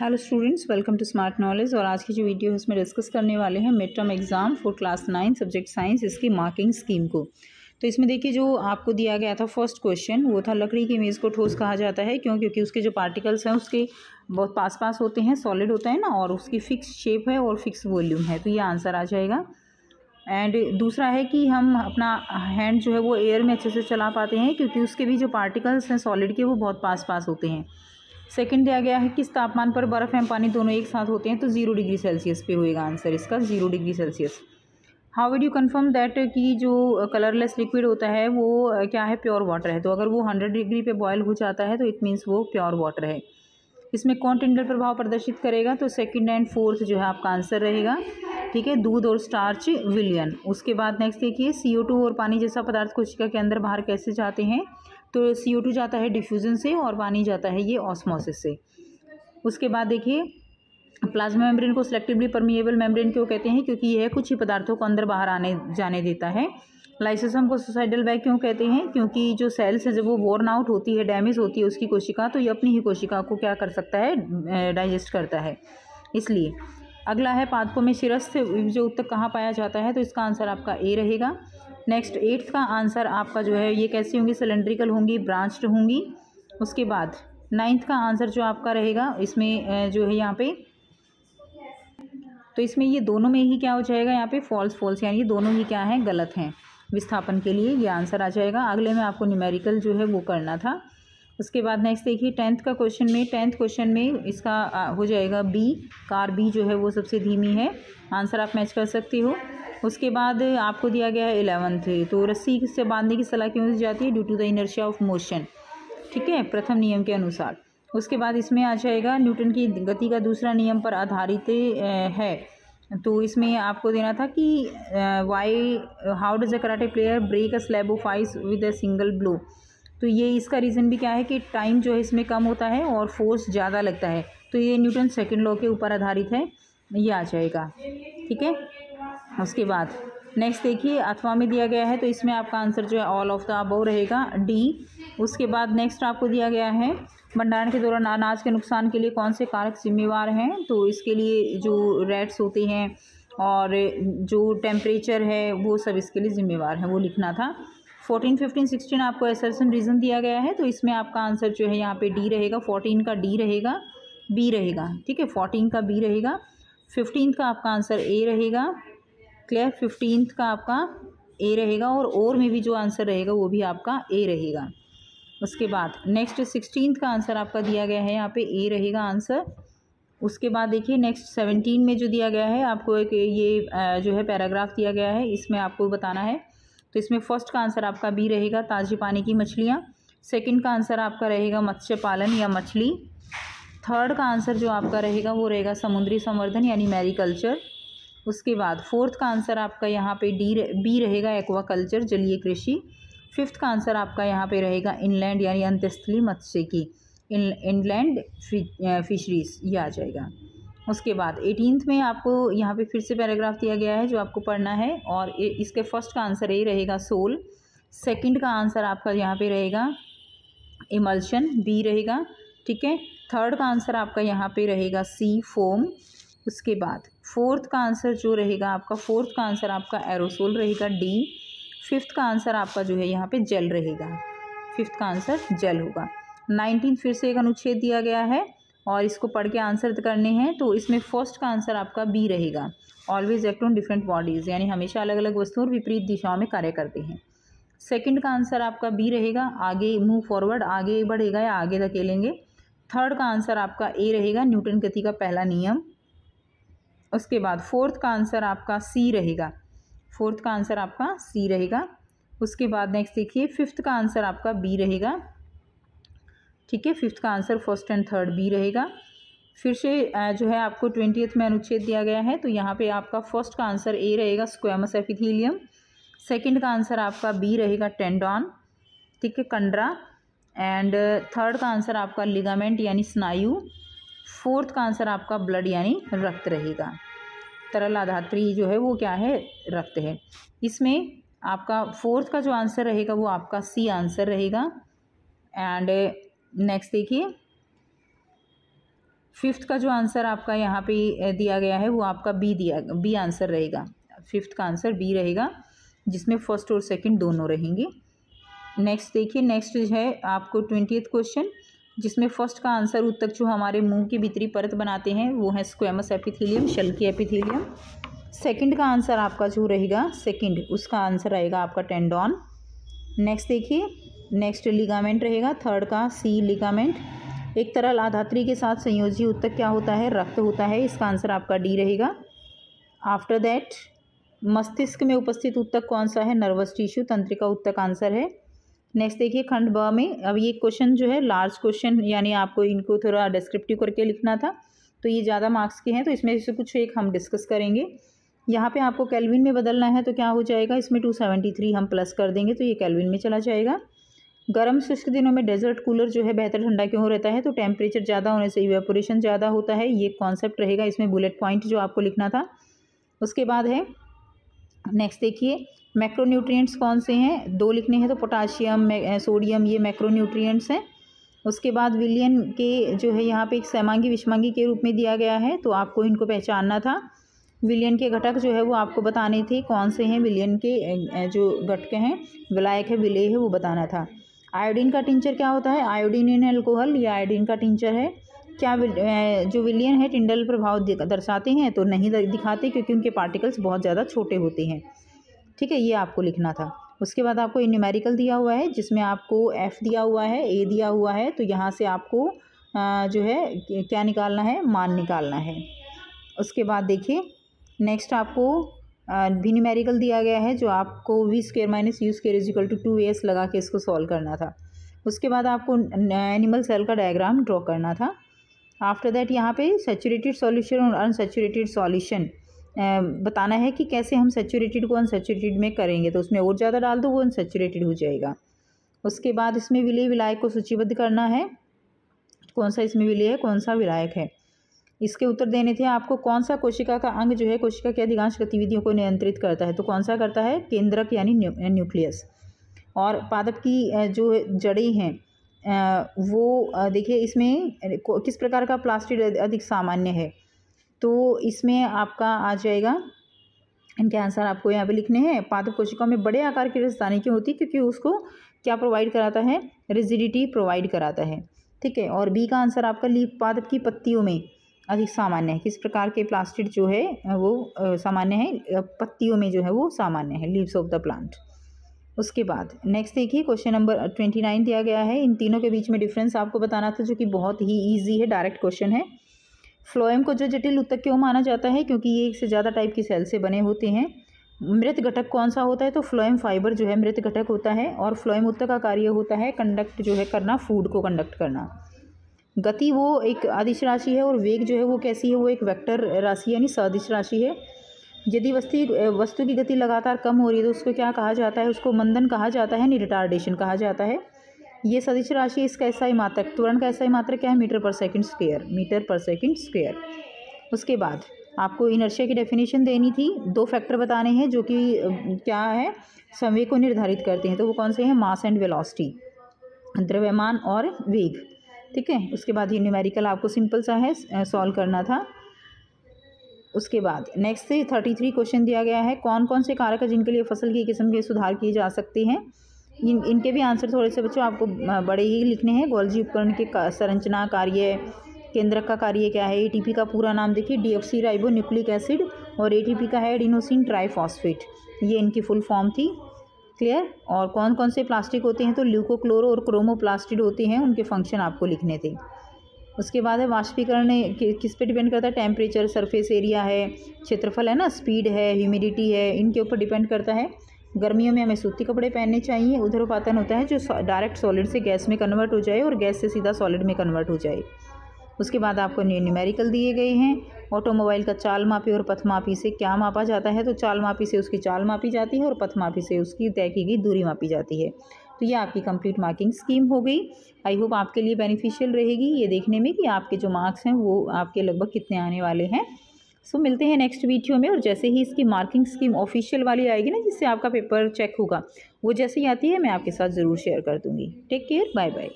Hello students, welcome to Smart Knowledge. और आज की जो वीडियो है उसमें डिस्कस करने वाले हैं mid term exam for class 9 subject science, इसकी मार्किंग स्कीम को। तो इसमें देखिए जो आपको दिया गया था फर्स्ट क्वेश्चन, वो था लकड़ी की मेज़ को ठोस कहा जाता है क्यों? क्योंकि उसके जो पार्टिकल्स हैं उसके बहुत पास होते हैं, सॉलिड होता है ना, और उसकी फिक्स शेप है और फिक्स वॉल्यूम है, तो ये आंसर आ जाएगा। एंड दूसरा है कि हम अपना हैंड जो है वो एयर में अच्छे से चला पाते हैं क्योंकि उसके भी जो पार्टिकल्स हैं सॉलिड के वो बहुत पास होते हैं। सेकंड दिया गया है किस तापमान पर बर्फ़ एवं पानी दोनों एक साथ होते हैं, तो 0 डिग्री सेल्सियस पे होएगा आंसर इसका, 0 degree Celsius. How would you confirm that कि जो कलरलेस लिक्विड होता है वो क्या है, प्योर वाटर है। तो अगर वो 100 डिग्री पे बॉयल हो जाता है तो इट मीन्स वो प्योर वाटर है। इसमें कौन टिंडल प्रभाव प्रदर्शित करेगा, तो सेकंड एंड फोर्थ जो है आपका आंसर रहेगा। ठीक है, दूध और स्टार्च विलियन। उसके बाद नेक्स्ट देखिए CO2 और पानी जैसा पदार्थ कोशिका के अंदर बाहर कैसे जाते हैं, तो CO2 जाता है डिफ्यूजन से और पानी जाता है ये ऑस्मोसिस से। उसके बाद देखिए प्लाज्मा मेम्ब्रेन को सिलेक्टिवली परमिएबल मेम्ब्रेन क्यों कहते हैं, क्योंकि यह कुछ ही पदार्थों को अंदर बाहर आने जाने देता है। लाइसोसोम को सुसाइडल बैग क्यों कहते हैं, क्योंकि जो सेल्स है जब वो वॉर्न आउट होती है, डैमेज होती है उसकी कोशिका, तो ये अपनी ही कोशिका को क्या कर सकता है, डाइजेस्ट करता है, इसलिए। अगला है पादपों में शिरस्थ जो उत्तक कहाँ पाया जाता है, तो इसका आंसर आपका ए रहेगा। नेक्स्ट 8th का आंसर आपका जो है ये कैसी होंगी, सिलेंड्रिकल होंगी, ब्रांच्ड होंगी। उसके बाद 9th का आंसर जो आपका रहेगा इसमें जो है यहाँ पे, तो इसमें ये दोनों में ही क्या हो जाएगा, यहाँ पे फॉल्स, यानी ये दोनों ही क्या हैं, गलत हैं। विस्थापन के लिए ये आंसर आ जाएगा। अगले में आपको न्यूमेरिकल जो है वो करना था। उसके बाद नेक्स्ट देखिए 10th क्वेश्चन में इसका हो जाएगा बी, कार बी जो है वो सबसे धीमी है, आंसर आप मैच कर सकते हो। उसके बाद आपको दिया गया है 11th, तो रस्सी से बांधने की सलाह क्यों दी जाती है, due to the inertia of motion. ठीक है, प्रथम नियम के अनुसार। उसके बाद इसमें आ जाएगा न्यूटन की गति का दूसरा नियम पर आधारित है, तो इसमें आपको देना था कि why how does a karate player break a slab of ice with a single blow. तो ये इसका रीज़न भी क्या है कि टाइम जो है इसमें कम होता है और फोर्स ज़्यादा लगता है, तो ये न्यूटन सेकंड लॉ के ऊपर आधारित है, ये आ जाएगा। ठीक है, उसके बाद नेक्स्ट देखिए अथवा में दिया गया है, तो इसमें आपका आंसर जो है ऑल ऑफ द अबव रहेगा, डी। उसके बाद नेक्स्ट आपको दिया गया है भंडारण के दौरान अनाज के नुकसान के लिए कौन से कारक जिम्मेवार हैं, तो इसके लिए जो रैट्स होते हैं और जो टेम्परेचर है वो सब इसके लिए जिम्मेवार हैं, वो लिखना था। 14, 15, 16 आपको असर्शन रीज़न दिया गया है, तो इसमें आपका आंसर जो है यहाँ पे डी रहेगा, 14 का डी रहेगा, बी रहेगा। ठीक है, 14 का बी रहेगा, 15 का आपका आंसर ए रहेगा। क्लियर, 15 का आपका ए रहेगा और में भी जो आंसर रहेगा वो भी आपका ए रहेगा। उसके बाद नेक्स्ट 16 का आंसर आपका दिया गया है, यहाँ पे ए रहेगा आंसर। उसके बाद देखिए नेक्स्ट 17 में जो दिया गया है आपको एक ये जो है पैराग्राफ दिया गया है, इसमें आपको बताना है, तो इसमें फर्स्ट का आंसर आपका बी रहेगा, ताज़ी पानी की मछलियाँ। सेकंड का आंसर आपका रहेगा मत्स्य पालन या मछली। थर्ड का आंसर जो आपका रहेगा वो रहेगा समुद्री संवर्धन यानी मैरीकल्चर। उसके बाद फोर्थ का आंसर आपका यहाँ पे बी रहेगा, एक्वाकल्चर जलीय कृषि। फिफ्थ का आंसर आपका यहाँ पे रहेगा इनलैंड यानी अंतस्थलीय मत्स्य की, इनलैंड फिशरीज, ये आ जाएगा। उसके बाद 18th में आपको यहाँ पे फिर से पैराग्राफ दिया गया है जो आपको पढ़ना है, और इसके फर्स्ट का आंसर ए रहेगा सोल। सेकंड का आंसर आपका यहाँ पे रहेगा इमल्शन, बी रहेगा। ठीक है, थर्ड का आंसर आपका यहाँ पे रहेगा सी, फोम। उसके बाद फोर्थ का आंसर जो रहेगा आपका, फोर्थ का आंसर आपका एरोसोल रहेगा, डी। फिफ्थ का आंसर आपका जो है यहाँ पे जेल रहेगा, फिफ्थ का आंसर जेल होगा। 19 फिर से एक अनुच्छेद दिया गया है और इसको पढ़ के आंसर करने हैं, तो इसमें फर्स्ट का आंसर आपका बी रहेगा, always act on different bodies, यानी हमेशा अलग अलग वस्तुओं और विपरीत दिशाओं में कार्य करते हैं। सेकंड का आंसर आपका बी रहेगा, आगे मूव फॉरवर्ड, आगे बढ़ेगा या आगे धकेलेंगे। थर्ड का आंसर आपका ए रहेगा, न्यूटन गति का पहला नियम। उसके बाद फोर्थ का आंसर आपका सी रहेगा, फोर्थ का आंसर आपका सी रहेगा। उसके बाद नेक्स्ट देखिए फिफ्थ का आंसर आपका बी रहेगा। ठीक है, फिफ्थ का answer first and third B रहेगा। फिर से जो है आपको 20th में अनुच्छेद दिया गया है, तो यहाँ पे आपका फर्स्ट का आंसर ए रहेगा, स्क्वेमस एपिथेलियम। सेकंड का आंसर आपका बी रहेगा, टेंडॉन। ठीक है, कंडरा। एंड थर्ड का आंसर आपका लिगामेंट यानी स्नायु। फोर्थ का आंसर आपका ब्लड यानी रक्त रहेगा। तरल आधात्री जो है वो क्या है, रक्त है। इसमें आपका फोर्थ का जो आंसर रहेगा वो आपका सी आंसर रहेगा। एंड नेक्स्ट देखिए फिफ्थ का जो आंसर आपका यहाँ पे दिया गया है वो आपका बी आंसर रहेगा। फिफ्थ का आंसर बी रहेगा, जिसमें फर्स्ट और सेकंड दोनों रहेंगे। नेक्स्ट देखिए, नेक्स्ट है आपको 20th क्वेश्चन, जिसमें फर्स्ट का आंसर उत्तक जो हमारे मुंह की भीतरी परत बनाते हैं वो है squamous epithelium, Shalki epithelium. Second का आंसर आपका जो रहेगा सेकंड, उसका आंसर आएगा आपका टेंडॉन। नेक्स्ट देखिए, नेक्स्ट लिगामेंट रहेगा, थर्ड का सी लिगामेंट। एक तरल आधात्री के साथ संयोजी उत्तक क्या होता है? रक्त होता है, इसका आंसर आपका डी रहेगा। आफ्टर दैट मस्तिष्क में उपस्थित उत्तक कौन सा है? नर्वस टिश्यू, तंत्रिका उत्तक आंसर है। नेक्स्ट देखिए खंड ब में, अब ये क्वेश्चन जो है लार्ज क्वेश्चन, यानी आपको इनको थोड़ा डिस्क्रिप्टिव करके लिखना था, तो ये ज़्यादा मार्क्स के हैं, तो इसमें से कुछ एक हम डिस्कस करेंगे। यहाँ पे आपको केल्विन में बदलना है, तो क्या हो जाएगा? इसमें 273 हम प्लस कर देंगे तो ये केल्विन में चला जाएगा। गर्म शुष्क दिनों में डेजर्ट कूलर जो है बेहतर ठंडा क्यों रहता है? तो टेम्परेचर ज़्यादा होने से इवेपोरेशन ज़्यादा होता है, ये कॉन्सेप्ट रहेगा इसमें, बुलेट पॉइंट जो आपको लिखना था। उसके बाद है नेक्स्ट देखिए, मैक्रोन्यूट्रिएंट्स कौन से हैं? 2 लिखने हैं, तो पोटाशियम, सोडियम, ये मैक्रोन्यूट्रिएंट्स हैं। उसके बाद विलियन के जो है यहाँ पे एक सहमांगी विषमांगी के रूप में दिया गया है, तो आपको इनको पहचानना था। विलियन के घटक जो है वो आपको बताने थे, कौन से हैं विलियन के जो घटक हैं, विलायक है, विलेय है, वो बताना था। आयोडीन का टिंचर क्या होता है? आयोडीन इन एल्कोहल, ये आयोडीन का टिंचर है। क्या जो विलियन है टिंडल प्रभाव दर्शाते हैं? तो नहीं दिखाते, क्योंकि उनके पार्टिकल्स बहुत ज़्यादा छोटे होते हैं। ठीक है, ये आपको लिखना था। उसके बाद आपको न्यूमेरिकल दिया हुआ है, जिसमें आपको एफ दिया हुआ है, ए दिया हुआ है, तो यहाँ से आपको जो है क्या निकालना है? मान निकालना है। उसके बाद देखिए नेक्स्ट आपको भी न्यूमेरिकल दिया गया है, जो आपको V square minus U square is equal to 2as लगा के इसको सॉल्व करना था। उसके बाद आपको एनिमल सेल का डायग्राम ड्रॉ करना था। आफ्टर दैट यहाँ पे सैचुरेटेड सॉल्यूशन और अनसैचुरेटेड सॉल्यूशन बताना है कि कैसे हम सैचुरेटेड को अनसैचुरेटेड में करेंगे, तो उसमें और ज़्यादा डाल दो, वो अनसैचुरेटेड हो जाएगा। उसके बाद इसमें विलेय विलायक को सूचीबद्ध करना है, कौन सा इसमें विलेय है, कौन सा विलायक है। इसके उत्तर देने थे आपको। कौन सा कोशिका का अंग जो है कोशिका की अधिकांश गतिविधियों को नियंत्रित करता है? तो कौन सा करता है? केंद्रक यानी न्यूक्लियस। और पादप की जो जड़ें हैं वो देखिए इसमें किस प्रकार का प्लास्टिड अधिक सामान्य है? तो इसमें आपका आ जाएगा, इनके आंसर आपको यहाँ पे लिखने हैं। पादप कोशिकाओं में बड़े आकार की राजधानी क्यों होती है? क्योंकि उसको क्या प्रोवाइड कराता है? रिजिडिटी प्रोवाइड कराता है। ठीक है, और बी का आंसर आपका लीफ पादप की पत्तियों में अधिक सामान्य है। किस प्रकार के प्लास्टिड जो है वो सामान्य है? पत्तियों में जो है वो सामान्य है, लीव्स ऑफ द प्लांट। उसके बाद नेक्स्ट देखिए क्वेश्चन नंबर 29 दिया गया है। इन तीनों के बीच में डिफरेंस आपको बताना था, जो कि बहुत ही ईजी है, डायरेक्ट क्वेश्चन है। फ्लोएम को जो जटिल उत्तक क्यों माना जाता है? क्योंकि ये एक से ज़्यादा टाइप की सेल से बने होते हैं। मृत घटक कौन सा होता है? तो फ्लोएम फाइबर जो है मृत घटक होता है। और फ्लोएम उत्तक का कार्य होता है कंडक्ट जो है करना, फूड को कंडक्ट करना। गति वो एक अदिश राशि है, और वेग जो है वो कैसी है? वो एक वेक्टर राशि यानी सदिश राशि है। यदि वस्तु की गति लगातार कम हो रही है तो उसको क्या कहा जाता है? उसको मंदन कहा जाता है, रिटार्डेशन कहा जाता है। ये सदिश राशि, इसका SI मात्रक, त्वरण का SI मात्रक क्या है? मीटर पर सेकंड स्क्वायर, मीटर पर सेकंड स्क्वायर। उसके बाद आपको इनर्शिया की डेफिनेशन देनी थी। 2 फैक्टर बताने हैं जो कि क्या है? संवेग को निर्धारित करते हैं, तो वो कौन से हैं? मास एंड वेलोसिटी, द्रव्यमान और वेग। ठीक है, उसके बाद ये न्यूमेरिकल आपको सिंपल सा है, सॉल्व करना था। उसके बाद नेक्स्ट से 33 क्वेश्चन दिया गया है। कौन कौन से कारक है जिनके लिए फसल की किस्म के सुधार किए जा सकते हैं? इनके भी आंसर थोड़े से बच्चों आपको बड़े ही लिखने हैं। गोल्जी उपकरण के संरचना, कार्य, केंद्रक का कार्य क्या है? ATP का पूरा नाम देखिए, डीऑक्सी राइबो न्यूक्लिक एसिड, और ATP का है एडिनोसिन ट्राइफॉस्फेट, ये इनकी फुल फॉर्म थी। क्लियर? और कौन कौन से प्लास्टिक होते हैं? तो ल्यूकोक्लोरो और क्रोमोप्लास्टिड होते हैं, उनके फंक्शन आपको लिखने थे। उसके बाद है वाष्पीकरण किस पे डिपेंड करता है? टेम्परेचर, सरफेस एरिया है, क्षेत्रफल है ना, स्पीड है, ह्यूमिडिटी है, इनके ऊपर डिपेंड करता है। गर्मियों में हमें सूती कपड़े पहनने चाहिए। उदरोपातन होता है जो डायरेक्ट सॉलिड से गैस में कन्वर्ट हो जाए और गैस से सीधा सॉलिड में कन्वर्ट हो जाए। उसके बाद आपको न्यूमेरिकल दिए गए हैं। ऑटोमोबाइल का चाल मापी और पथ मापी से क्या मापा जाता है? तो चाल मापी से उसकी चाल मापी जाती है और पथ मापी से उसकी तय की गई दूरी मापी जाती है। तो ये आपकी कंप्लीट मार्किंग स्कीम हो गई। आई होप आपके लिए बेनिफिशियल रहेगी ये देखने में कि आपके जो मार्क्स हैं वो आपके लगभग कितने आने वाले हैं। सो मिलते हैं नेक्स्ट वीडियो में, और जैसे ही इसकी मार्किंग स्कीम ऑफिशियल वाली आएगी ना, जिससे आपका पेपर चेक होगा, वो जैसे ही आती है मैं आपके साथ ज़रूर शेयर कर दूँगी। Take care, bye bye.